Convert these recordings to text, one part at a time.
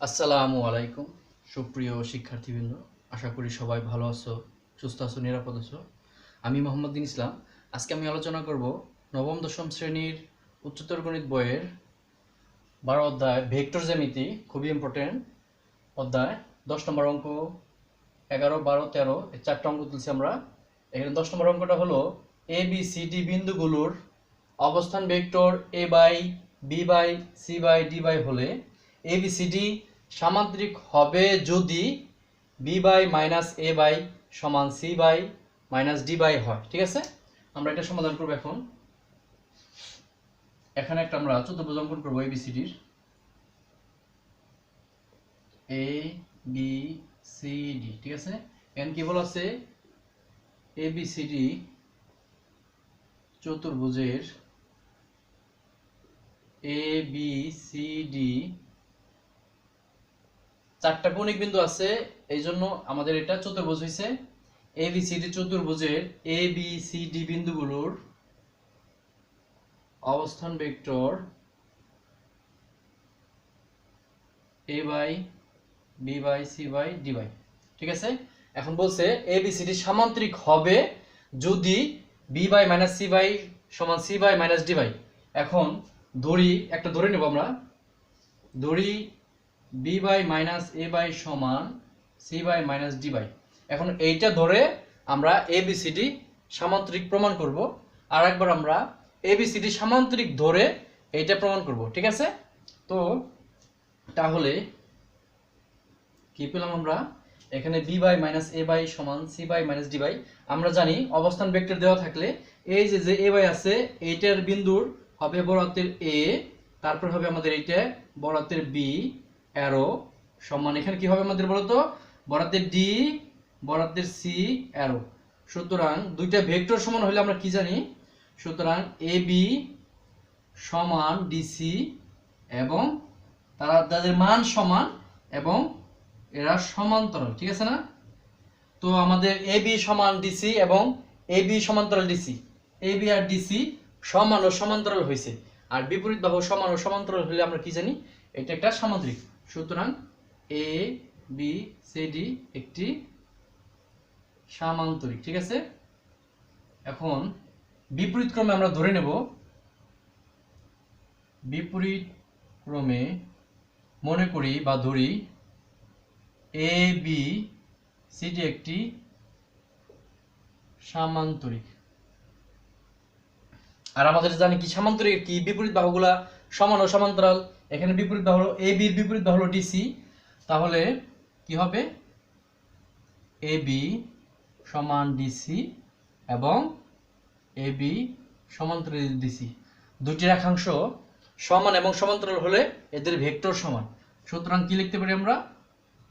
আসসালামু আলাইকুম সুপ্রিয় শিক্ষার্থীবৃন্দ, আশা করি সবাই ভালো আছো, সুস্থ আছো, নিরাপদ আছো। আমি মোহাম্মদ দিন ইসলাম। আজকে আমি আলোচনা করব নবম দশম শ্রেণীর উচ্চতর গণিত বইয়ের 12 অধ্যায় ভেক্টর জ্যামিতি, খুবই ইম্পর্টেন্ট অধ্যায়। 10 নম্বর অঙ্ক, 11, 12, 13 এই 4টা অঙ্ক তুলছি আমরা। এখানে 10 নম্বর অঙ্কটা হলো এ বি সি ডি বিন্দুগুলোর অবস্থান vector A by B by C by D by হলে এ বি সি ডি সামান্তরিক হবে যদি B by minus A by সমান C by minus D by হয়। ঠিক আছে, আমরা এটা সমাধান করবো। এখানে একটা আমরা চতুর্ভুজ অঙ্কন করবো এ বি সি ডির। এ বি সি ডি, ঠিক আছে। এখানে কি বলা আছে? এ বি সি ডি চতুর্ভুজের এ বি সি ডি 4টা কৌণিক বিন্দু আছে, এই জন্য আমাদের এটা চতুর্ভুজ হয়েছে। এ বি সি ডি চতুর্ভুজের এ বি সি ডি বিন্দুগুলোর অবস্থান vector A by B by C by D by. ঠিক আছে, এখন বলছে এ বি সি ডি সামান্তরিক হবে যদি B by minus C by সমান C by minus D by. এখন একটা ধরে নেব আমরা, ধরি B by minus A by সমান C by minus D by. এখন এইটা ধরে আমরা এ বি সি ডি সামান্তরিক প্রমাণ করব। আর একবার আমরা এ বি সি ডি সামান্তরিক ধরে এইটা প্রমাণ করব। ঠিক আছে, তো তাহলে কি পেলাম আমরা? এখানে B by minus A by সমান C by minus D by. আমরা জানি অবস্থান ভেক্টর দেওয়া থাকলে এই যে এ বাই আছে, এইটার বিন্দুর হবে বড় হাতের এ, তারপর হবে আমাদের এইটা বড় হাতের বি অ্যারো সমান, এখানে কি হবে আমাদের বলতো? বড় হাতের ডি, বড় হাতের সি অ্যারো। সুতরাং দুইটা ভেক্টর সমান হলে আমরা কি জানি? সুতরাং এ বি সমান ডিসি এবং তাদের মান সমান এবং এরা সমান্তরাল। ঠিক আছে না? তো আমাদের এ বি সমান ডিসি এবং এ বি সমান্তরাল DC, A B R DC সমান ও সমান্তরাল হয়েছে। আর বিপরীত বাহু সমান ও সমান্তরাল হলে আমরা কি জানি? এটা একটা সামান্তরিক। সুতরাং এ বি সি ডি একটি সামান্তরিক। ঠিক আছে, এখন বিপরীত ক্রমে আমরা ধরে নেব, বিপরীত ক্রমে মনে করি বা ধরি এ বি সি ডি একটি সামান্তরিক। আর আমাদের জানি কি সামান্তরিক কি? বিপরীত বাহুগুলা সমান ও সমান্তরাল। এখানে বিপরীত বাহু হলো এ বির বিপরীত বাহু হলো ডিসি, তাহলে কি হবে? এ বি সমান ডিসি এবং এ বি সমান্তরাল ডিসি। দুটি রেখাংশ সমান এবং সমান্তরাল হলে এদের ভেক্টর সমান। সুতরাং কি লিখতে পারি আমরা?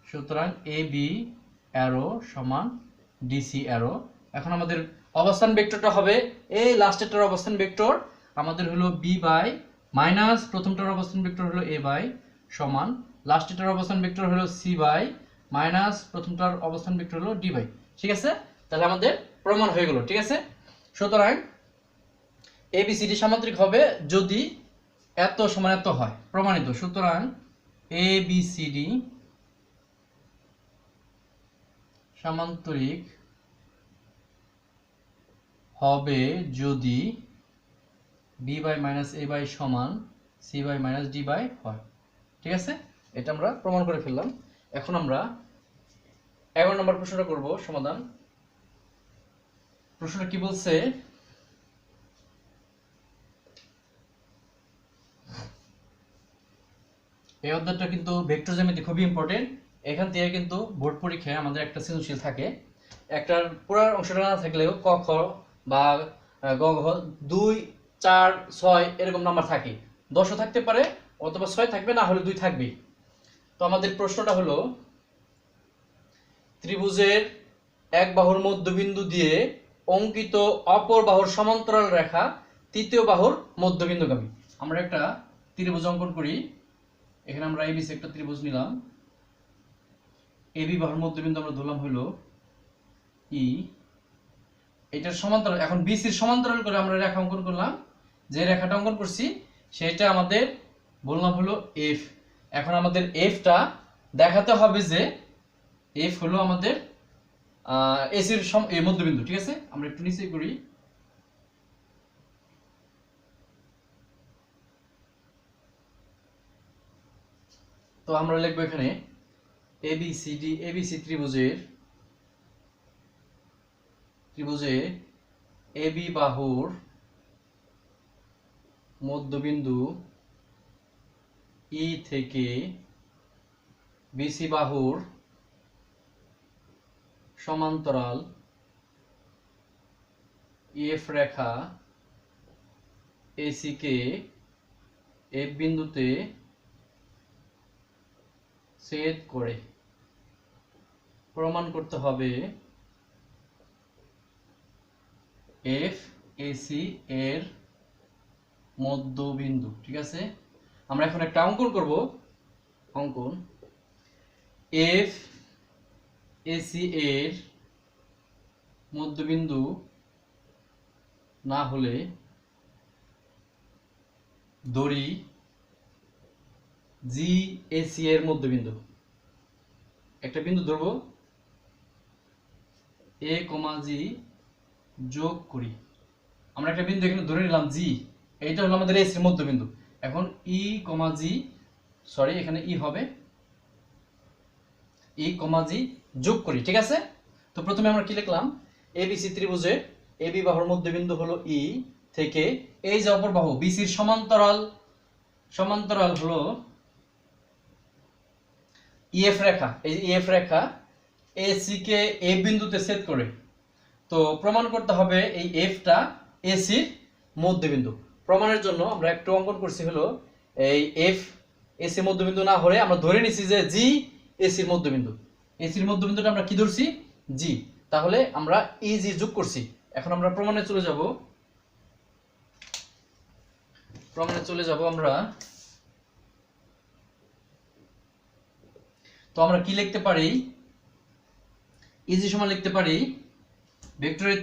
সুতরাং এ বি অ্যারো সমান ডিসি অ্যারো। এখন আমাদের অবস্থান ভেক্টরটা হবে এই লাস্টেরটার অবস্থান ভেক্টর আমাদের হলো বি বাই মাইনাস প্রথমটার অবস্থান ভেক্টর হলো এ বাই সমান লাস্টেরটার অবস্থান ভেক্টর হলো সি বাই মাইনাস প্রথমটার অবস্থান ভেক্টর হলো ডি বাই। ঠিক আছে, তাহলে আমাদের প্রমাণ হয়ে গেল। ঠিক আছে, সুতরাং এ বি সি ডি সামান্তরিক হবে যদি এত সমান এত হয়, প্রমাণিত। সুতরাং এ বি সি ডি সামান্তরিক হবে যদি B by minus A by সমান C by minus D by হয়। ঠিক আছে, এটা আমরা প্রমাণ করে ফেললাম। এখন আমরা 11 নম্বর প্রশ্নটা করব সমাধান। প্রশ্নটা কি বলছে? এই অধ্যায়টা কিন্তু ভেক্টর জ্যামিতি খুবই ইম্পর্টেন্ট। এখান থেকে কিন্তু বোর্ড পরীক্ষায় আমাদের একটা সৃজনশীল থাকে, একটার পুরো অংশটা না থাকলেও ক খ বা গ ঘ 2, 4, 6 এরকম নাম্বার থাকে। 10ও থাকতে পারে অথবা 6 থাকবে, না হলে 2 থাকবেই। তো আমাদের প্রশ্নটা হলো ত্রিভুজের এক বাহুর মধ্যবিন্দু দিয়ে অঙ্কিত অপর বাহুর সমান্তরাল রেখা তৃতীয় বাহুর মধ্যবিন্দুগামী। আমরা একটা ত্রিভুজ অঙ্কন করি। এখানে আমরা এবিসি একটা ত্রিভুজ নিলাম, এবি বাহুর মধ্যবিন্দু আমরা ধরলাম হলো ই, এটার সমান্তরাল। এখন বিসির সমান্তরাল করে আমরা রেখা অঙ্কন করলাম, যে রেখাটা অঙ্কন করছি সেটা আমাদের বললাম হলো এফ। এখন আমাদের এফটা দেখাতে হবে যে এফ হলো আমাদের এসির মধ্যবিন্দু। ঠিক আছে, আমরা একটু নিচে করি। তো আমরা লিখবো এখানে এবিসি ত্রিভুজে এবি বাহুর মধ্যবিন্দু ই থেকে বিসি বাহুর সমান্তরাল এফ রেখা এসি কে এফ বিন্দুতে ছেদ করে প্রমাণ করতে হবে এফ এসি এর মধ্যবিন্দু। ঠিক আছে, আমরা এখন একটা অঙ্কন করব। অঙ্কন এফ এসি এর মধ্যবিন্দু না হলে ধরি জি এসি এর মধ্যবিন্দু। একটা বিন্দু ধরবো, এ কমা জি যোগ করি। আমরা একটা বিন্দু এখানে ধরে নিলাম জি, এইটা হলো আমাদের এসির মধ্যবিন্দু। এখন ই কমা জি, সরি এখানে ই হবে, ই কমা জি যোগ করি। ঠিক আছে, তো প্রথমে আমরা কি লিখলাম, এবিসি ত্রিভুজে এবি বাহুর মধ্যবিন্দু হলো ই থেকে এই যে অপর বাহু বিসির সমান্তরাল হলো ইএফ রেখা। এই ইএফ রেখা এসি কে এ বিন্দুতে ছেদ করে। তো প্রমাণ করতে হবে এই এফটা এসির মধ্যবিন্দু। প্রমাণের জন্য আমরা একটু অঙ্কন করছি হলো এই এফ এসি মধ্যবিন্দু না হলে আমরা ধরে নিছি যে জি এসির মধ্যবিন্দু। এসির মধ্যবিন্দুটা আমরা কি ধরছি, জি, তাহলে আমরা ই জি যোগ করছি। এখন আমরা প্রমাণে চলে যাব আমরা। তো আমরা কি লিখতে পারি, ইজি সমান লিখতে পারি ভেক্টরের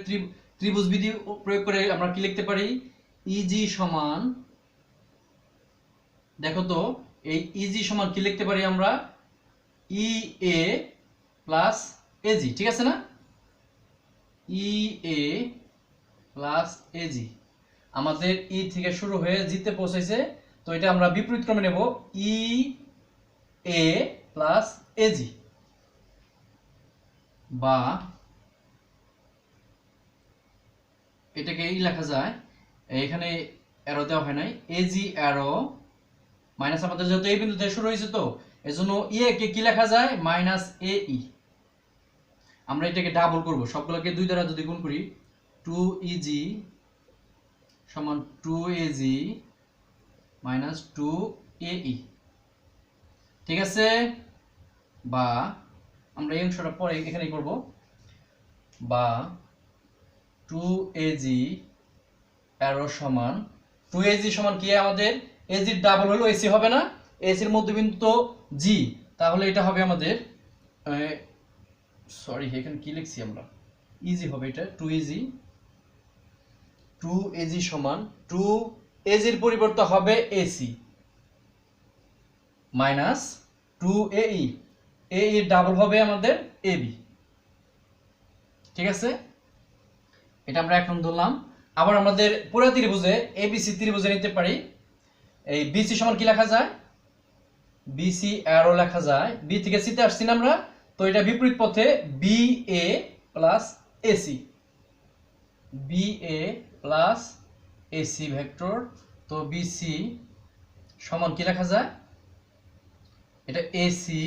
ত্রিভুজ বিধি প্রয়োগ করে আমরা কি লিখতে পারি, ইজি সমান, দেখো তো এই ইজি সমান কি লিখতে পারি আমরা, ই এ প্লাস এজি। ঠিক আছে না, ই এ প্লাস এজি আমাদের ই থেকে শুরু হয়ে জিতে পৌঁছেছে। তো এটা আমরা বিপরীত ক্রমে নেব, ই এ প্লাস এজি, বা এটাকে ই লেখা যায়, এখানে অ্যারো দেওয়া হয় নাই, এজি অ্যারো মাইনাস, আমাদের যেহেতু এই বিন্দু থেকে শুরু হয়েছে তো এজন্য ই এ কে কি লেখা যায়, মাইনাস এ ই। আমরা এটাকে ডাবল করব, সবগুলোকে 2 দ্বারা যদি গুণ করি, 2eg সমান 2ag মাইনাস 2ae। ঠিক আছে, বা আমরা এই অংশটা পরে এখানেই করব, বা 2ag অ্যারো সমান 2ag সমান কি, আমাদের ag এর ডাবল হলো এসি হবে না, এসির মধ্যবিন্দু তো জি, তাহলে এটা হবে আমাদের সরি এখানে কি লিখছি আমরা, ইজি হবে এটা, 2ag সমান 2ag এর পরিবর্তে হবে এসি মাইনাস 2ae, এ এর ডাবল হবে আমাদের এবি। ঠিক আছে, এটা আমরা এখন ধরলাম। আবার আমাদের পুরো ত্রিভুজে এবিসি ত্রিভুজে নিতে পারি, এই বিসি সমান কি লেখা যায়, বিসি অ্যারো লেখা যায়, বি থেকে সিতে আসছি না আমরা, তো এটা বিপরীত পথে B A plus AC, B A plus AC vector. তো বিসি সমান কি লেখা যায়, এটা এসি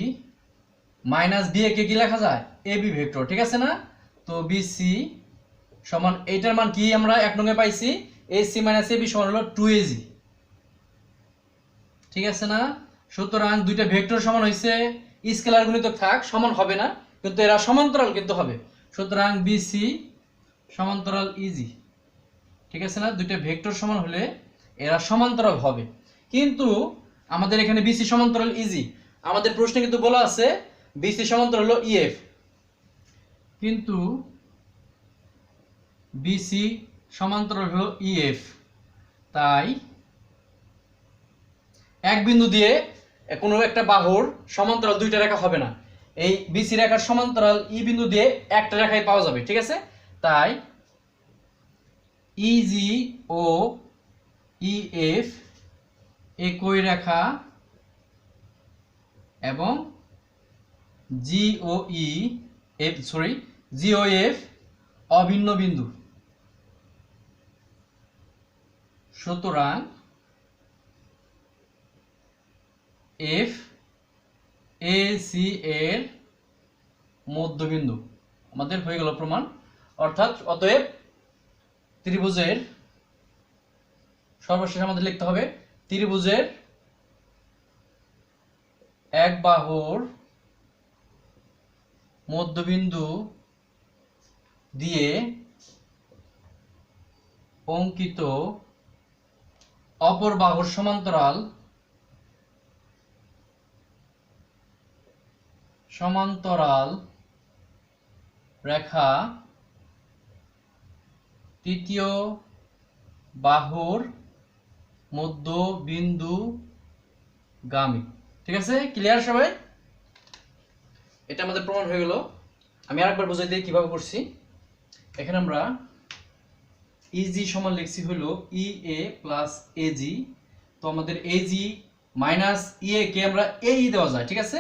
মাইনাস বি এ কে কি লেখা যায়, এবি ভেক্টর। ঠিক আছে না, তো বিসি সমান এইটার মান কি আমরা 1 নং এ পাইছি, এসি মাইনাস এবি সমান হলো 2ag। ঠিক আছে না, সুতরাং দুইটা ভেক্টর সমান হইছে, স্কেলার গুণিতক থাক সমান হবে না, কিন্তু এরা সমান্তরাল কিন্তু হবে। সুতরাং বিসি সমান্তরাল ইজি। ঠিক আছে না, দুইটা ভেক্টর সমান হলে এরা সমান্তরাল হবে। কিন্তু আমাদের এখানে বিসি সমান্তরাল ইজি, আমাদের প্রশ্নে কিন্তু বলা আছে বিসি সমান্তরাল হলো ইএফ, কিন্তু বিসি সমান্তরাল হলো ইএফ, তাই এক বিন্দু দিয়ে কোনো একটা বাহুর সমান্তরাল দুইটা রেখা হবে না, এই বিসি রেখার সমান্তরাল ই বিন্দু দিয়ে একটা রেখাই পাওয়া যাবে, ঠিক আছে? তাই ইজি ও ইএফ একই রেখা এবং জিওএফ অভিন্ন বিন্দু। সুতরাং এফ এ সি এর মধ্যবিন্দু আমাদের হয়ে গেল প্রমাণ। অর্থাৎ অতএব ত্রিভুজের সর্বশেষ আমাদের লিখতে হবে ত্রিভুজের এক বাহুর মধ্যবিন্দু দিয়ে অঙ্কিত অপর বাহুর সমান্তরাল রেখা তৃতীয় বাহুর মধ্যবিন্দু গামী। ঠিক আছে, ক্লিয়ার সবাই? এটা আমাদের প্রমাণ হয়ে গেল। আমি আরেকবার বুঝাই দিই কিভাবে করছি। এখানে আমরা ইজি সমান লিখছি হলো ই এ প্লাস এজি। তো আমাদের এজি মাইনাস ইএ কে আমরা এই দেওয়া যায়, ঠিক আছে?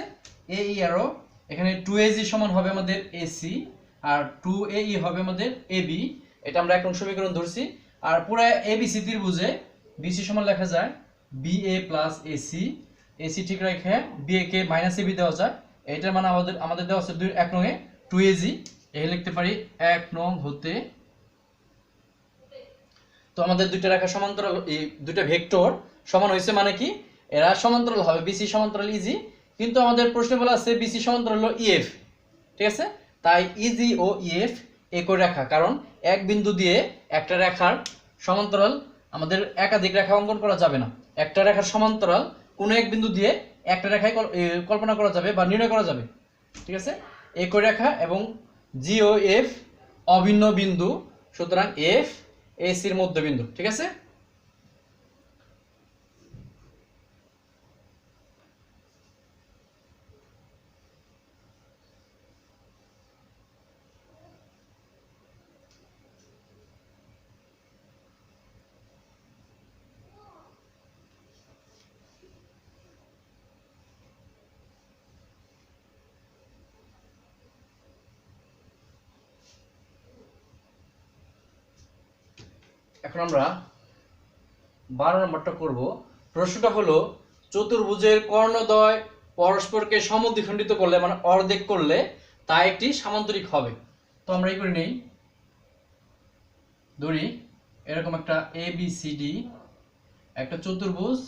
এই আরো এখানে 2AG সমান হবে আমাদের এসি আর 2AE হবে আমাদের এবি। এটা আমরা এখন সমীকরণ ধরছি। আর পুরো এবিসি ত্রিভুজে বিসি সমান লেখা যায় বিএ প্লাস এসি। এসি ঠিক রেখে বিএ কে মাইনাস এবি দেওয়া যায়। এটার মানে আমাদের দেওয়া আছে 1 নং এ 2AG। এই লিখতে পারি 1 নং হতে। তো আমাদের দুইটা রেখা সমান্তরাল, এই দুইটা ভেক্টর সমান হয়েছে মানে কি এরা সমান্তরাল হবে, বিসি সমান্তরাল ইজি। কিন্তু আমাদের প্রশ্নে বলা আছে বিসি সমান্তরাল হলো ইএফ, ঠিক আছে? তাই ইজি ও ইএফ একই রেখা, কারণ এক বিন্দু দিয়ে একটা রেখার সমান্তরাল আমাদের একাধিক রেখা অঙ্কন করা যাবে না। একটা রেখার সমান্তরাল কোনো এক বিন্দু দিয়ে একটা রেখায় কল্পনা করা যাবে বা নির্ণয় করা যাবে, ঠিক আছে? একই রেখা এবং জি ও এফ অভিন্ন বিন্দু, সুতরাং এফ এসির মধ্যবিন্দু, ঠিক আছে? এখন আমরা 12 নম্বরটা করব। প্রশ্নটা হলো চতুর্ভুজের কর্ণদ্বয় পরস্পরকে সমদ্বিখণ্ডিত করলে মানে অর্ধেক করলে তা একটি সামান্তরিক হবে। তো আমরা এই করে নেই, ধরি এরকম একটা এ বি সি ডি একটা চতুর্ভুজ,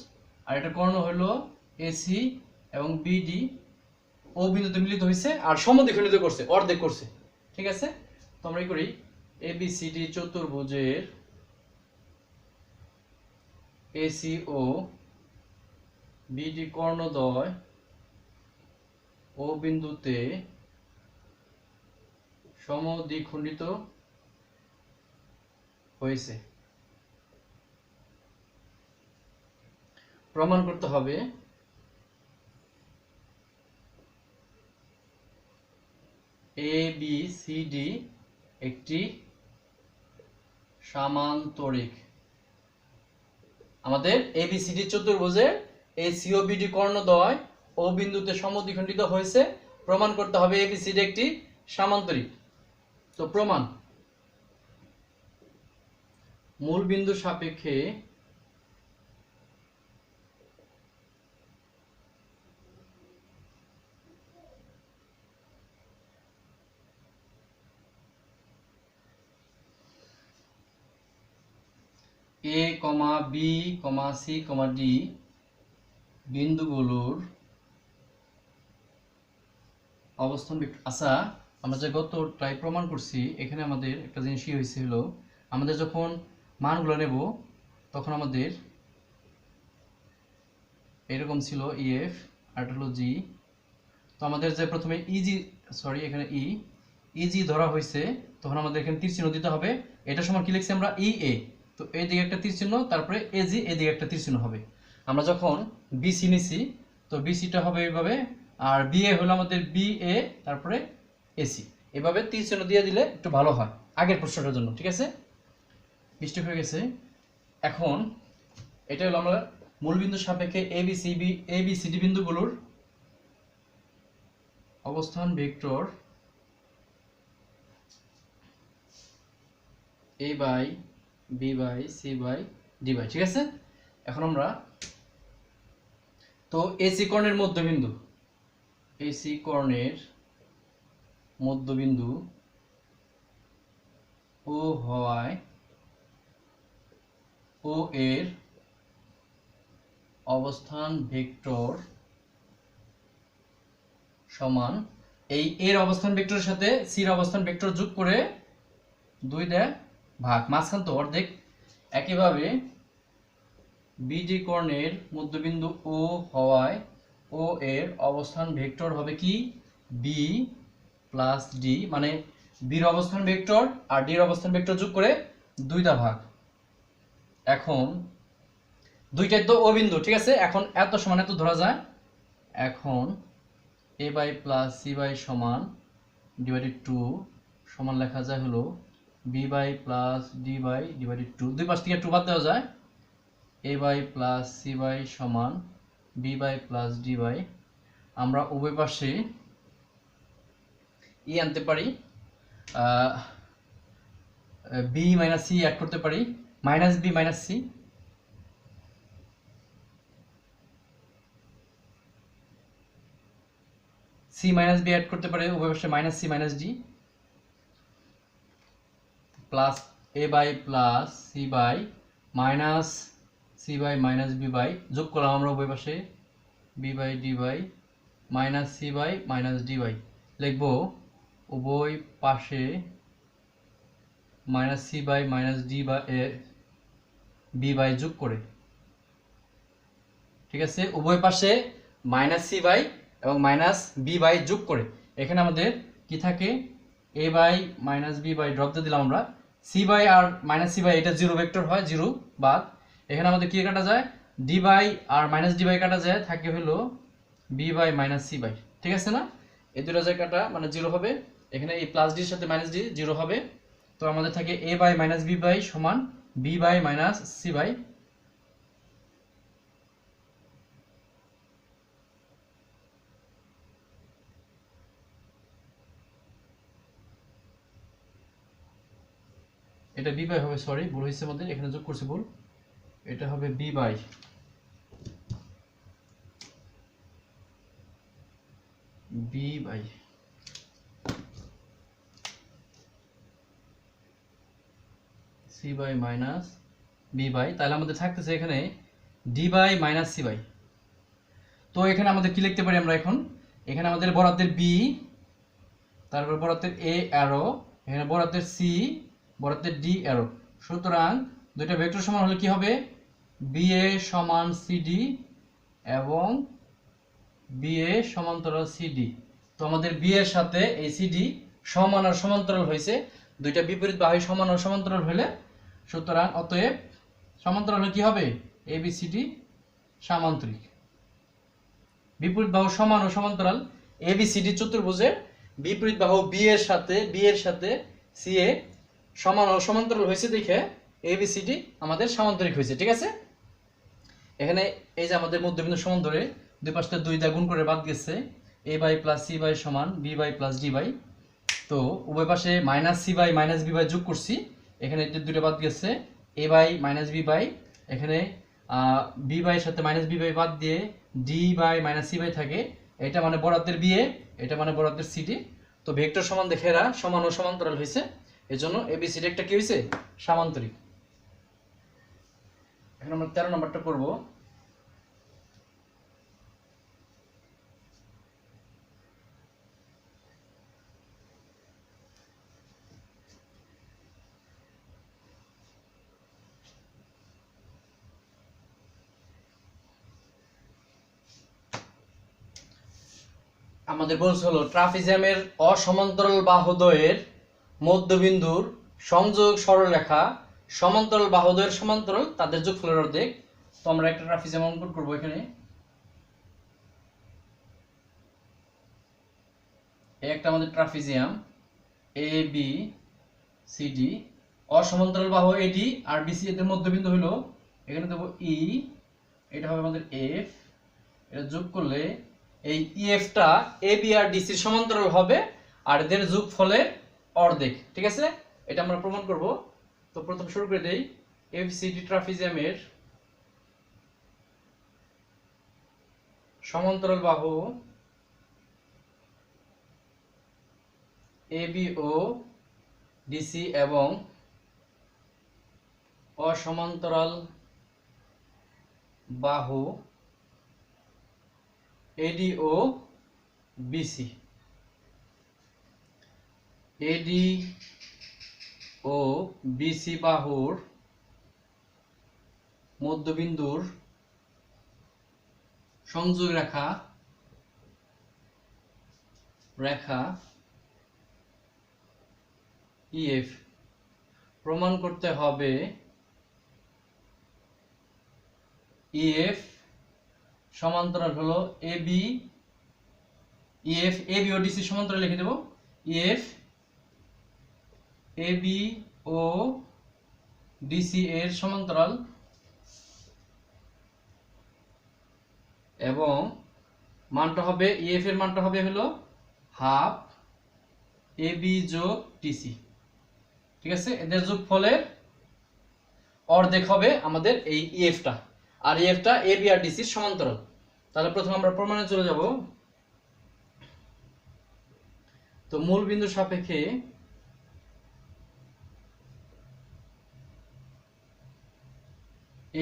আর একটা কর্ণ হলো এসি এবং বিডি ও বিন্দুতে মিলিত হয়েছে আর সমদ্বিখণ্ডিত করছে, অর্ধেক করছে, ঠিক আছে? তো আমরা এই করি এ বি সি ডি চতুর্ভুজের এসি ও বিডি কর্ণদ্বয় ও বিন্দুতে সমদ্বিখণ্ডিত হয়েছে। প্রমাণ করতে হবে এ বি সি ডি একটি সামান্তরিক। আমাদের এবিসিডি চতুর্ভুজের এই সিওবিডি কর্ণদ্বয় ও বিন্দুতে সমদ্বিখণ্ডিত হয়েছে, প্রমাণ করতে হবে এবিসিডি একটি সামান্তরিক। তো প্রমাণ, মূল বিন্দু সাপেক্ষে A comma B comma C comma D বিন্দুগুলোর অবস্থান আচ্ছা, আমরা যে গতটাই প্রমাণ করছি এখানে আমাদের একটা জিনিসই হয়েছে হলো আমাদের যখন মানগুলো নেব তখন আমাদের এরকম ছিল ইএফ আর হলো জি। তো আমাদের যে প্রথমে ইজি এখানে ইজি ধরা হয়েছে, তখন আমাদের এখানে তীর চিহ্ন দিতে হবে। এটা সমান কি লিখছি আমরা ই এ, তো এই দিকে একটা তীর চিহ্ন, তারপরে এজি এদিকে একটা তীর চিহ্ন হবে। আমরা যখন বিসি নিছি তো বিসিটা হবে এইভাবে, আর বিএ হলো আমাদের বিএ তারপরে এসি। এভাবে তীর চিহ্ন দিয়ে দিলে একটু ভালো হয় আগের প্রশ্নটার জন্য। ঠিক আছে, বৃষ্টি হয়ে গেছে। এখন এটা হলো আমরা মূলবিন্দুর সাপেক্ষে এবিসিডি বিন্দুগুলোর অবস্থান vector A by B by C by D by. ঠিক আছে, এখন আমরা তো এসি কর্ণের মধ্যবিন্দু, এসি কর্ণের মধ্যবিন্দু ও হওয়ায় ও এর অবস্থান ভেক্টর সমান এই এর অবস্থান ভেক্টরের সাথে সির অবস্থান ভেক্টর যোগ করে 2 দেয় ভাগ, মাঝখান তো অর্ধেক। একইভাবে বিডি কর্ণের মধ্যবিন্দু ও হওয়ায় ও এর অবস্থান ভেক্টর হবে কি বি প্লাস ডি, মানে বির অবস্থান ভেক্টর আর ডির অবস্থান ভেক্টর যোগ করে 2 দা ভাগ। এখন দুইটাই তো ও বিন্দু। ঠিক আছে, এখন এত সমান এত ধরা যায়। এখন A by plus C by সমান ডিভাইডেড 2 সমান লেখা যায় হলো B by plus D by divided 2, দুই পাশ থেকে 2 বাদ দেওয়া যায়। A by plus C by সমান B by plus D by. আমরা উভয় পাশে ই আনতে পারি, বি মাইনাস সি অ্যাড করতে পারি, minus B minus C. C minus B add করতে পারে উভয় পাশে minus C minus D, plus A by plus C by minus C by minus B by, যোগ করলাম আমরা উভয় পাশে B by D by minus C by minus D by. লিখব উভয় পাশে minus C by minus D by B by যোগ করে। ঠিক আছে, উভয় পাশে মাইনাস সি বাই এবং মাইনাস বি বাই যোগ করে এখানে আমাদের কি থাকে A by minus B by drop দিয়ে দিলাম আমরা, সি বাই আর মাইনাস সি বাই এটা জিরো ভেক্টর হয়, জিরো বাদ। এখানে আমাদের কি কাটা যায় ডি বাই আর মাইনাস ডি বাই কাটা যায়, থাকে হলো B by minus C by. ঠিক আছে না, এই দুটো জায়গাটা মানে জিরো হবে, এখানে এই প্লাস ডির সাথে মাইনাস ডি জিরো হবে। তো আমাদের থাকে A by minus B by সমান B by minus C by. এটা বি বাই হবে, সরি ভুল হয়েছে আমাদের, এখানে যোগ করছি ভুল, এটা হবে B by C by minus B by. তাহলে আমাদের থাকতেছে এখানে D by minus C by. তো এখানে আমাদের কি লিখতে পারি আমরা এখন, এখানে আমাদের বরাদ্দের বি, তারপর বরাদ্দের এ অ্যারো, এখানে বরাদ্দের সি, বরাদ্দের ডি অ্যারো। সুতরাং দুইটা ভেক্টর সমান হলে কি হবে বি এ সমান সিডি এবং বি এ সমান্তরাল সিডি। তো আমাদের বি এর সাথে এই সিডি সমান আর সমান্তরাল হয়েছে, দুইটা বিপরীত বাহু সমান আর সমান্তরাল হলে, সুতরাং অতএব সমান্তরাল হলে কি হবে এ বি সিডি সামান্তরিক। বিপরীত বাহু সমান ও সমান্তরাল এ বি সিডি চতুর্ভুজের বিপরীত বাহু বি এর সাথে সি এ সমান ও সমান্তরাল হয়েছে দেখে এ বি সিডি আমাদের সামান্তরিক হয়েছে। ঠিক আছে, এখানে এই যে আমাদের মধ্যবিন্দু সমান ধরে দুই পাশটা 2 দিয়ে গুণ করে বাদ গেছে, a by plus C by সমান B by plus D by. তো উভয় পাশে minus C by minus B by যোগ করছি, এখানে দুটো বাদ গেছে a by minus B by, এখানে বি বাই সাথে মাইনাস বি বাই বাদ দিয়ে d by minus C by থাকে, এটা মানে বরাদ্দের বি এ, এটা মানে বরাদ্দের সিডি। তো ভেক্টর সমান দেখে এরা সমান ও সমান্তরাল হয়েছে, এজন্য এবিসিডি একটা কি হয়েছে সামান্তরিক। এখন আমরা 13 নম্বরটা করব। আমাদের বলছে হলো ট্রাপিজিয়ামের অসমান্তরাল বাহুদ্বয়ের মধ্যবিন্দুর সংযোগ সরলরেখা সমান্তরাল বাহুদ্বয়ের সমান্তরাল তাদের যোগফলের অর্ধেক। তো আমরা একটা ট্রাপিজিয়াম অঙ্কন করব। এখানে এই একটা আমাদের ট্রাপিজিয়াম এ বি সি ডি, অসমান্তরাল বাহু এডি আর বিসি এদের মধ্যবিন্দু হলো এখানে দেবো ই, এটা হবে আমাদের এফ। এটা যোগ করলে এই ইএফটা এ বি আর ডিসির সমান্তরাল হবে আর এদের যোগফলের অর্ধেক। ঠিক আছে, এটা আমরা প্রমাণ করব। তো প্রথম শুরু করে দেই। এফসিডি ট্রাপিজিয়ামের সমান্তরাল বাহু এ বি ও ডিসি এবং অসমান্তরাল বাহু এডি ও বিসি। এডি ও বিসি বাহুর মধ্যবিন্দুর সংযোগ রেখা ইএফ প্রমাণ করতে হবে ইএফ সমান্তরাল হলো এবি, ইএফ এবি ও ডিসি সমান্তরাল লিখে দেব। ইএফ এবি ও ডিসি এর সমান্তরাল এবং মানটা হবে ইএফ এর মানটা হবে হলো হাফ এবি যোগ ডিসি। ঠিক আছে, এদের যোগফলের অর্ধেক হবে আমাদের এই ইএফটা, আর ইএফটা এবি আর ডিসির সমান্তরাল। তাহলে প্রথমে আমরা প্রমাণে চলে যাব। তো মূল বিন্দু সাপেক্ষে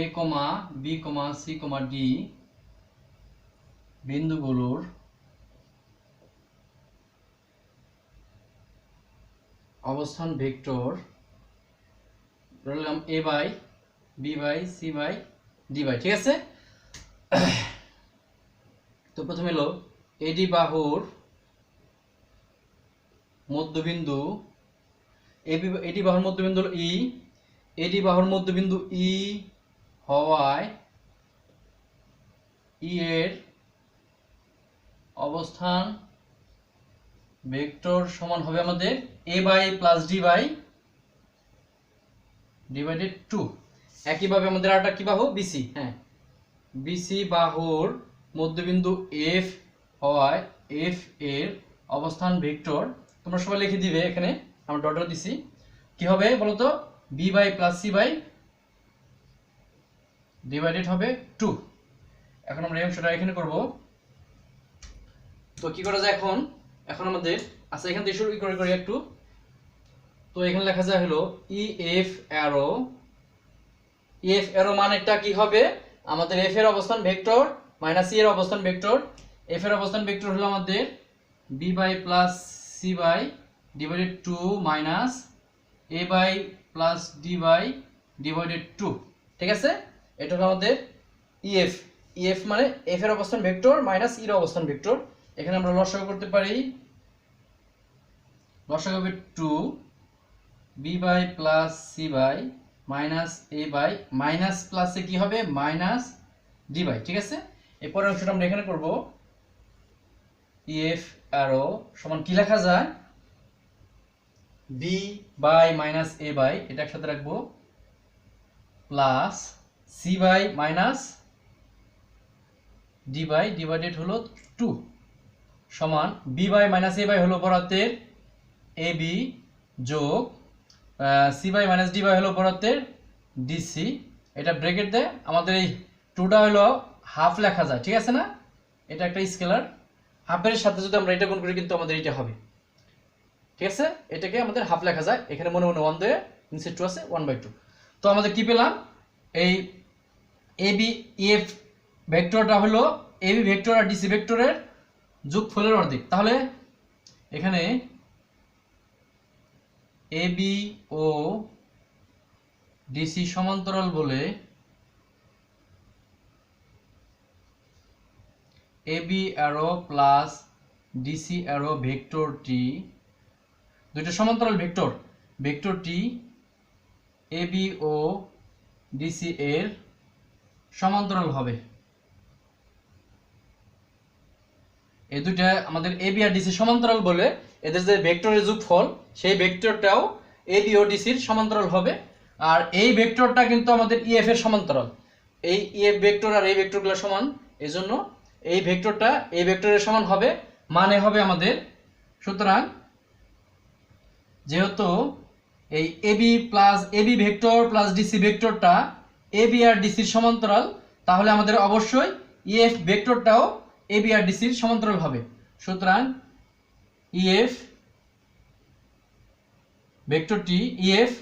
A comma B comma C comma D বিন্দুগুলোর অবস্থান ভেক্টর ধরলাম A by B by C by D by. ঠিক আছে, তো প্রথমে হলো এডি বাহুর মধ্যবিন্দু এডি বাহুর মধ্যবিন্দু হলো ই, এডি বাহুর মধ্যবিন্দু ই হওয়ায় ই এর অবস্থান ভেক্টর সমান হবে আমাদের A by plus D by divided 2। একইভাবে আমাদের আরেকটা কি বাহু বিসি, হ্যাঁ বিসি বাহুর মধ্যবিন্দু এফ হওয়ায় এফ এর অবস্থান ভেক্টর তোমরা সবাই লিখে দিবে, এখানে আমরা ডট দিছি। কি হবে বলতো, b by plus C by divided হবে 2। এখন আমরা এই অংশটা এখানে করব। তো কি করা যায় এখন, আমাদের আচ্ছা এখান থেকে শুরু করি একটু। তো এখানে লেখা যায় হলো ইএফ অ্যারো, ইএফ অ্যারো মানেটা কি হবে, আমাদের এফ এর অবস্থান ভেক্টর মাইনাস সি এর অবস্থান ভেক্টর। এফ এর অবস্থান ভেক্টর হলো আমাদের b by plus C by divided 2 minus A by plus D by divided 2। ঠিক আছে, এটা হলো আমাদের ইএফ। ইএফ মানে এফ এর অবস্থান ভেক্টর মাইনাস ই এর অবস্থান ভেক্টর। এখানে আমরা লসাগু করতে পারি, লসাগু হবে 2 B by plus C by minus A by minus প্লাসে কি হবে মাইনাস ডি বাই। ঠিক আছে, এই পরের অংশটা আমরা এখানে করব। ইএফ অ্যারো সমান কি লেখা যায়, b by minus A by এটা একসাথে রাখবো plus C by minus D by divided হলো 2 সমান B by minus A by হলো বরাতের এ বি যোগ c by minus D by হলো বরাতের ডিসি। এটা ব্র্যাকেট দেয়, আমাদের এই 2টা হলো হাফ লেখা যায়। ঠিক আছে না, এটা একটা স্কেলার, হাফের সাথে যদি আমরা এটা গুণ করি কিন্তু আমাদের এটা হবে। ঠিক আছে, এটাকে আমাদের হাফ লেখা যায়, এখানে মনে মনে 1 দিয়ে নিচে 2 আছে 1/2। তো আমাদের কি পেলাম, এই এবি ইএফ ভেক্টরটা হলো এবি ভেক্টর আর ডিসি ভেক্টরের যোগফলের অর্ধেক। তাহলে এখানে এবি ও ডিসি সমান্তরাল বলে AB arrow plus DC arrow ভেক্টরটি, দুইটা সমান্তরাল ভেক্টর, ভেক্টরটি এবি ও ডিসি এর সমান্তরাল হবে এই দুইটা আমাদের এ বি আর ডিসি সমান্তরাল বলে এদের যে ভেক্টরের যোগফল সেই ভেক্টরটাও এ বি ও ডিসির সমান্তরাল হবে। আর এই ভেক্টরটা কিন্তু আমাদের ইএফ এর সমান্তরাল। এই ইএফ ভেক্টর আর এই ভেক্টরগুলো সমান, এজন্য এই ভেক্টরটা এই ভেক্টরের সমান হবে, মানে হবে আমাদের, সুতরাং যেহেতু এই AB plus AB vector plus DC ভেক্টরটা এবি আর ডিসির সমান্তরাল, তাহলে আমাদের অবশ্যই ইএফ ভেক্টরটাও এবি আর ডিসির সমান্তরাল হবে। সুতরাং ইএফ ভেক্টরটি ইএফ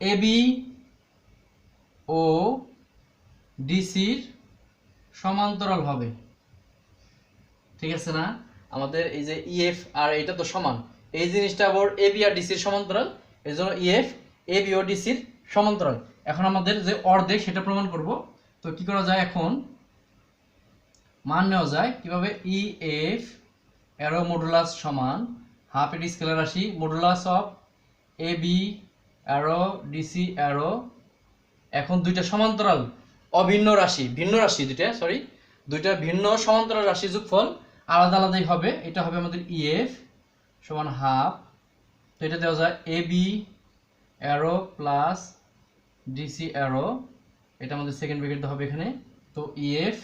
এবি ও ডিসির সমান্তরাল হবে। ঠিক আছে না? আমাদের এই যে ইএফ আর এটা তো সমান, এই জিনিসটা আবার এবি আর ডিসির সমান্তরাল, এজন্য ইএফ এবি ও ডিসির সমান্তরাল। এখন আমাদের যে অর্ধেক সেটা প্রমাণ করব। তো কি করা যায়, এখন মান নেওয়া যায় কিভাবে, ইএফ অ্যারো মডুলাস সমান হাফ এটি স্কেলার রাশি modulus of AB arrow DC arrow. এখন দুইটা সমান্তরাল অভিন্ন রাশি, ভিন্ন রাশি দুইটা ভিন্ন সমান্তরাল রাশি যোগফল আলাদা আলাদাই হবে। এটা হবে আমাদের ইএফ সমান হাফ, তো এটা দেওয়া যায় AB arrow plus DC arrow, এটা আমাদের সেকেন্ড ব্র্যাকেট হবে এখানে। তো ইএফ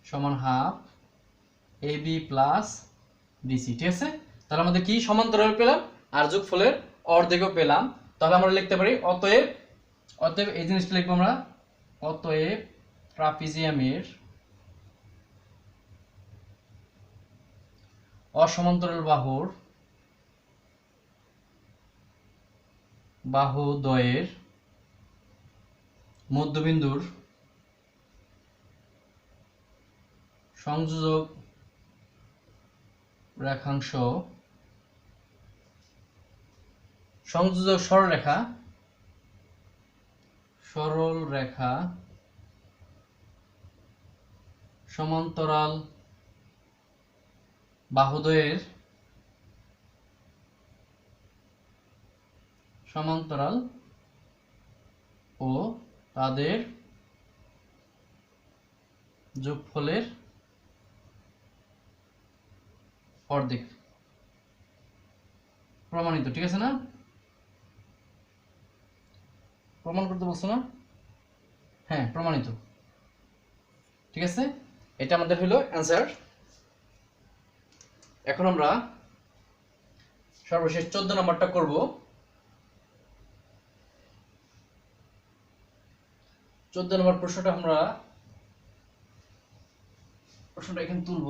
সমান হাফ এবি প্লাস ডিসি। ঠিক আছে, তাহলে আমাদের কি সমান্তরাল পেলাম আর যোগফলের অর্ধেকও পেলাম। তাহলে আমরা লিখতে পারি অতএব এই জিনিসটা লিখবো আমরা, অতএব ট্রাপিজিয়ামের অসমান্তরাল বাহুদ্বয়ের মধ্যবিন্দুর সংযোজক রেখাংশ সংযোজক সরলরেখা সমান্তরাল বাহুদ্বয়ের সমান্তরাল ও তাদের যোগফলের অর্ধেক প্রমাণিত। ঠিক আছে না? প্রমাণ করতে বলছো না? হ্যাঁ, প্রমাণিত। ঠিক আছে, এটা আমাদের হলো অ্যান্সার। এখন আমরা সর্বশেষ 14 নম্বরটা করব। 14 নম্বর প্রশ্নটা এখানে তুলব।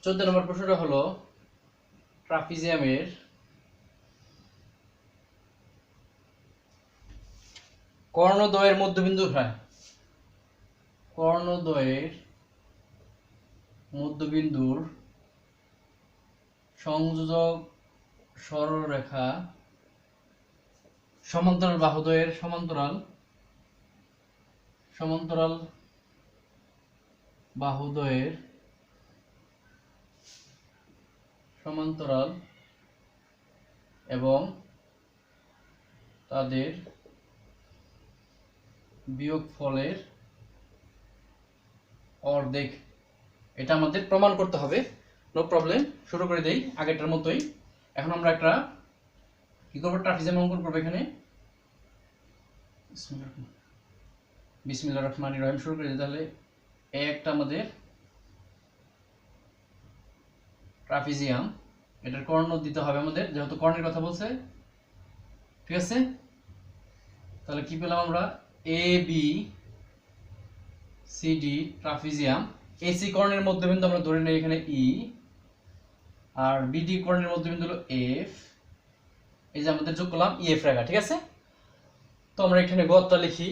চোদ্দ নম্বর প্রশ্নটা হলো ট্রাপিজিয়ামের কর্ণদ্বয়ের মধ্যবিন্দুর সংযোজক সরলরেখা সমান্তরাল বাহুদ্বয়ের সমান্তরাল বাহুদ্বয়ের সমান্তরাল এবং তাদের বিয়োগফলের অর্ধেক, এটা আমাদের প্রমাণ করতে হবে। নো প্রবলেম, শুরু করে দেই আগেরটার মতোই। এখন আমরা একটা কি করবো, ট্রাপিজিয়াম অঙ্কন করবো এখানে। বিসমিল্লাহির রহমানির রহিম শুরু করে দিই। তাহলে এই একটা আমাদের ট্রাপিজিয়াম, এটার কর্ণ দিতে হবে আমাদের, যেহেতু কর্ণের কথা বলছে। ঠিক আছে, তাহলে কি পেলাম আমরা, A B C D trapezium. AC কর্ণের মধ্যবিন্দু আমরা ধরে নেই এখানে ই, আর বিডি কর্ণের মধ্যবিন্দু হলো এফ। এই যে আমাদের যোগ করলাম ইএফ রেখা। ঠিক আছে, তো আমরা এখানে গড়টা লিখি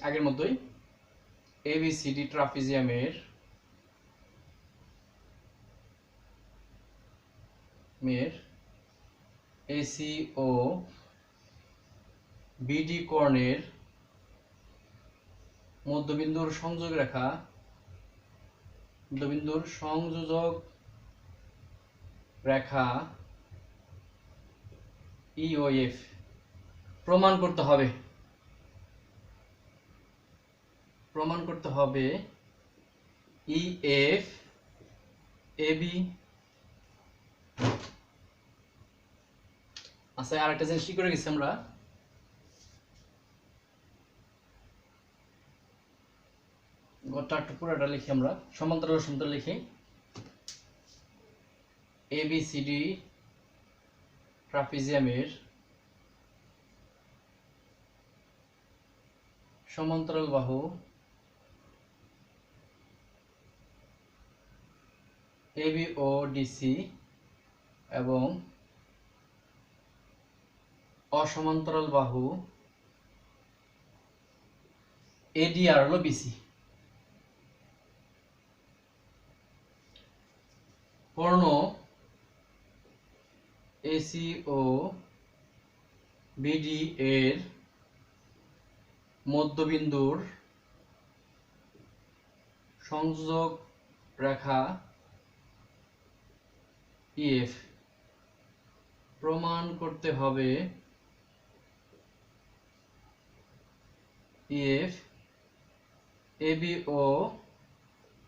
আগের মতোই, এবিসিডি ট্রাপিজিয়ামের এসি ও বিডি কর্ণের মধ্যবিন্দুর সংযোগ রেখা ই ও এফ প্রমাণ করতে হবে ই এফ এবি। আচ্ছা, আরেকটা জিনিস কি করে গেছি আমরা, গোটা একটু পুরোটা লিখি, আমরা সমান্তরাল লিখি। এবিসিডি ট্রাপিজিয়ামের সমান্তরাল বাহু এবি ও ডিসি এবং অসমান্তরাল বাহু এডি আর হলো বিসি। কর্ণ এসি ও বিডি এর মধ্যবিন্দুর সংযোগ রেখা ইএফ প্রমাণ করতে হবে ইএফ এবি ও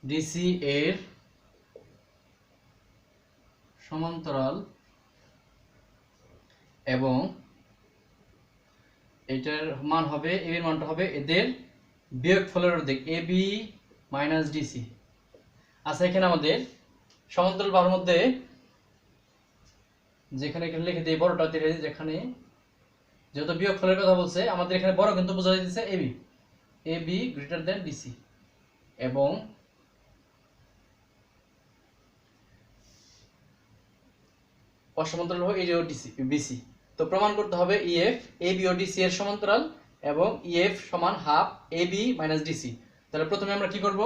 ডিসি এর সমান্তরাল এবং এটার মান হবে, এর মানটা হবে এদের বিয়োগফলের অর্ধেক, এবি মাইনাস ডিসি। আচ্ছা, এখানে আমাদের সমান্তরাল বাহুর মধ্যে যেখানে লিখে দিই বড়টা দিয়ে, যেখানে যেহেতু বিয়োগফলের কথা বলছে আমাদের এখানে বড় কিন্তু বোঝা যাচ্ছে AB, AB greater than DC এবং অসমান্তরাল হবে এডি ও ডিসি বিসি। তো প্রমাণ করতে হবে ইএফ এবি ও ডিসি এর সমান্তরাল এবং ইএফ সমান হাফ এবি মাইনাস ডিসি। তাহলে প্রথমে আমরা কি করব,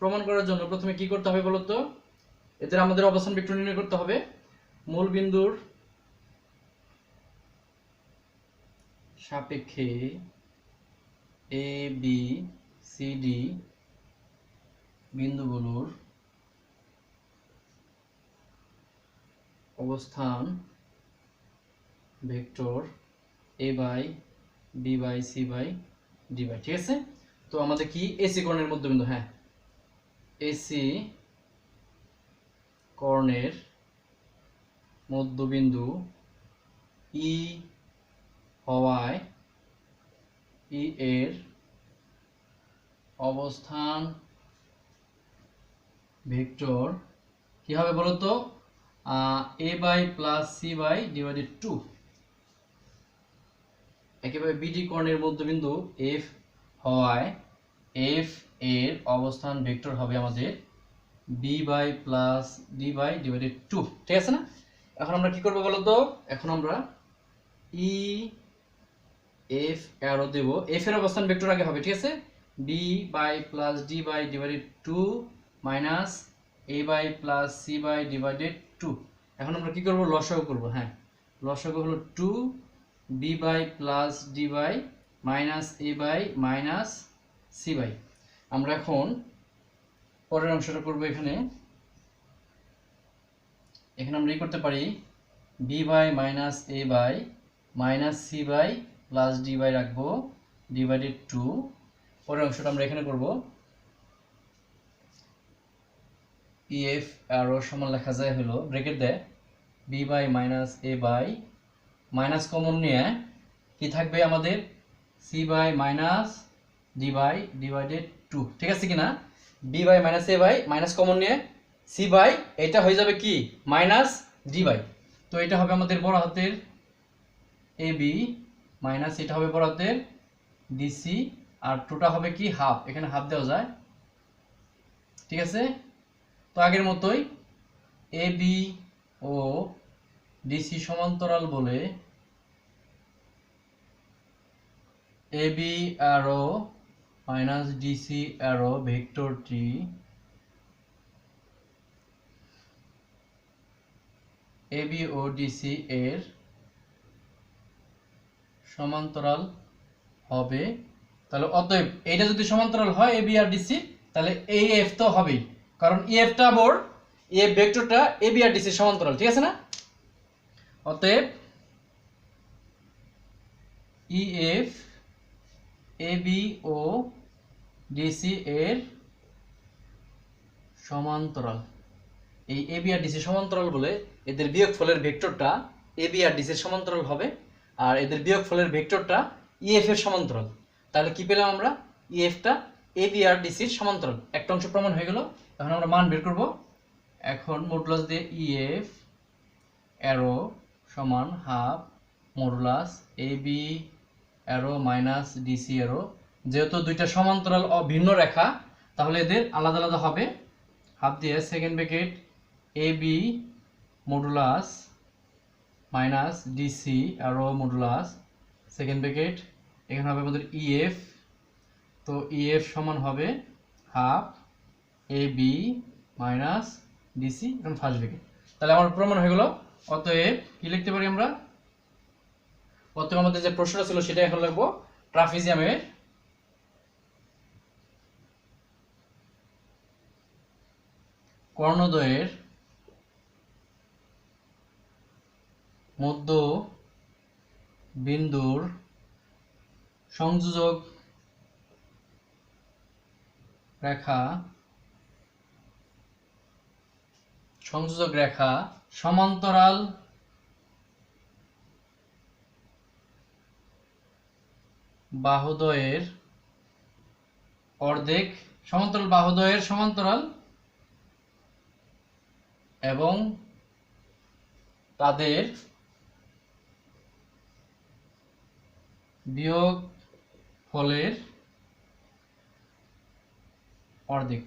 প্রমাণ করার জন্য প্রথমে কি করতে হবে বলতো, এদের আমাদের অবস্থান ভেক্টর নির্ণয় করতে হবে। মূল বিন্দুর সাপেক্ষে এ বি সি ডি বিন্দুগুলোর অবস্থান vector A by B by C by D by. ঠিক আছে, তো আমাদের কি এসি কর্ণের মধ্যবিন্দু, হ্যাঁ এসি কর্ণের মধ্যবিন্দু ই হওয়ায় ই এর অবস্থান ভেক্টর কি হবে বলতো, A by plus C by divided 2। একেবারে বিডি কর্ণের মধ্যবিন্দু এফ হওয়ায় এফ এর অবস্থান ভেক্টর হবে আমাদের b by plus D by divided 2। ঠিক আছে না, এখন আমরা কি করবো বলতো, এখন আমরা ই এফ অ্যারো দেব, এফ এর অবস্থান ভেক্টর আগে হবে, ঠিক আছে, b by plus D by divided 2 minus A by plus C by divided 2। এখন আমরা কি করব, লসাগু করব। হ্যাঁ, লসাগু হলো 2 B by plus D by minus A by minus C by. আমরা এখন পরের অংশটা করব। এখানে আমরা কি করতে পারি, b by minus A by minus C by plus D by রাখবো ডিভাইডেড 2। পরের অংশটা আমরা এখানে করব, ইএফ আরও সমান লেখা যায় হলো ব্র্যাকেট দেয় b by minus A by minus common নিয়ে কি থাকবে আমাদের c by minus D by divided 2। ঠিক আছে কিনা, b by minus A by minus common নিয়ে সি বাই এটা হয়ে যাবে কি মাইনাস ডি বাই। তো এটা হবে আমাদের বড় হাতের এ বি মাইনাস এটা হবে বড় হাতের ডিসি আর 2টা হবে কি হাফ, এখানে হাফ দেওয়া যায়। ঠিক আছে, তো আগের মতোই এ বি ও ডিসি সমান্তরাল বলে এ বি আরও মাইনাস ডিসি অ্যারো ভেক্টরটি এবি ও ডিসি এর সমান্তরাল হবে। তাহলে অতএব এইটা যদি সমান্তরাল হয় এবি আর ডিসি, তাহলে এই এফ তো হবেই, কারণ এফটা আবার এফ ভেক্টরটা এবি আর ডিসির সমান্তরাল, ঠিক আছে না? অতএব ইএফ এবি ও ডিসি এর সমান্তরাল। এই এবি আর ডিসি সমান্তরাল বলে এদের বিয়োগফলের ভেক্টরটা এবি আর ডিসির সমান্তরাল হবে, আর এদের বিয়োগফলের ভেক্টরটা ইএফ এর সমান্তরাল। তাহলে কি পেলাম আমরা? ইএফটা এবি আর ডিসির সমান্তরাল। একটা অংশ প্রমাণ হয়ে গেল। এখন আমরা মান বের করব। এখন মডুলাস দিয়ে ইএফ অ্যারো সমান half modulus AB arrow minus DC arrow. যেহেতু দুইটা সমান্তরাল ভিন্ন রেখা, তাহলে এদের আলাদা আলাদা হবে। হাফ দিয়ে second bracket AB modulus minus DC arrow modulus second bracket, এখানে হবে আমাদের ইএফ। তো ইএফ সমান হবে হাফ এবি মাইনাস ডিসি এখন ফার্স্ট ব্র্যাকেট। তাহলে আমার প্রমাণ হয়ে গেল। অতএব কি লিখতে পারি আমরা? অতএব আমাদের যে প্রশ্নটা ছিল সেটা এখন লিখবো, ট্রাপিজিয়ামের কর্ণদ্বয়ের মধ্য বিন্দুর সংযোজক রেখা সমান্তরাল বাহুদ্বয়ের অর্ধেক, সমান্তরাল বাহুদ্বয়ের সমান্তরাল এবং তাদের বিয়োগফলের অর্ধেক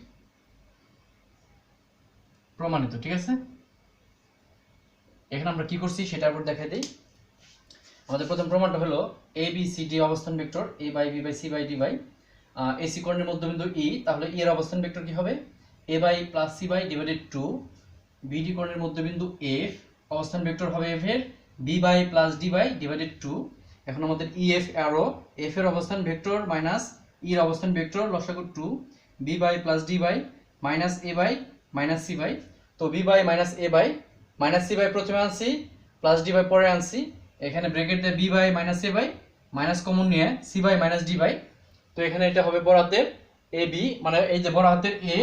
প্রমাণিত, ঠিক আছে? এখানে আমরা কি করছি সেটা আবার দেখাই দেই। আমাদের প্রথম প্রমাণটা হলো এ বি সি ডি অবস্থান vector A by B by C by D by AC কোণের মধ্যবিন্দু ই, তাহলে ই এর অবস্থান ভেক্টর কি হবে? A by plus C by divided 2। BD কোণের মধ্যবিন্দু এফ, অবস্থান ভেক্টর হবে এফ এর B by plus D by divided 2। এখন আমাদের ইএফ অ্যারো এফ এর অবস্থান ভেক্টর মাইনাস ই এর অবস্থান ভেক্টর লসাগু 2 B by plus D by minus A by minus C by. তো B by minus A by minus C bar প্রথমে আনছি, প্লাস ডি বাই পরে আনছি। এখানে ব্র্যাকেট দিয়ে B by minus A by minus common নিয়ে C by minus D by. তো এখানে এটা হবে বড় হাতের এ বি, মানে এই যে বড় হাতের এ,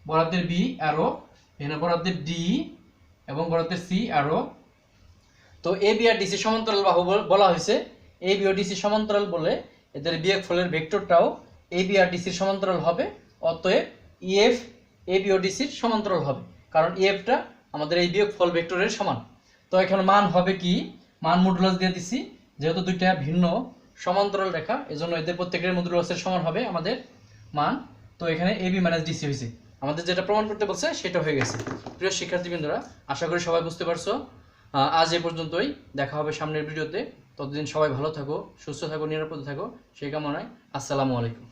বড় হাতের বি অ্যারো, এখানে বড় হাতের ডি এবং বড় হাতের সি অ্যারো। তো এ বি আর ডিসি সমান্তরাল বাহু বলা হয়েছে। এ বি ও ডিসি সমান্তরাল বলে এদের বিয়োগফলের ভেক্টরটাও এ বি আর ডিসির সমান্তরাল হবে। অতএব ইএফ এ বি ও ডিসির সমান্তরাল হবে, কারণ ইএফটা আমাদের এই বিয়োগফল ভেক্টরের সমান। তো এখানে মান হবে কি? মান মডুলাস দিয়ে দিছি, যেহেতু দুইটা ভিন্ন সমান্তরাল রেখা এজন্য এদের প্রত্যেকের মডুলাসের সমান হবে আমাদের মান। তো এখানে এবি মাইনাস ডিসি হয়েছে, আমাদের যেটা প্রমাণ করতে বলছে সেটা হয়ে গেছে। প্রিয় শিক্ষার্থীবৃন্দরা, আশা করি সবাই বুঝতে পারছো। আজ এ পর্যন্তই, দেখা হবে সামনের ভিডিওতে। ততদিন সবাই ভালো থাকো, সুস্থ থাকো, নিরাপদে থাকো, সেই কামনায় আসসালামু আলাইকুম।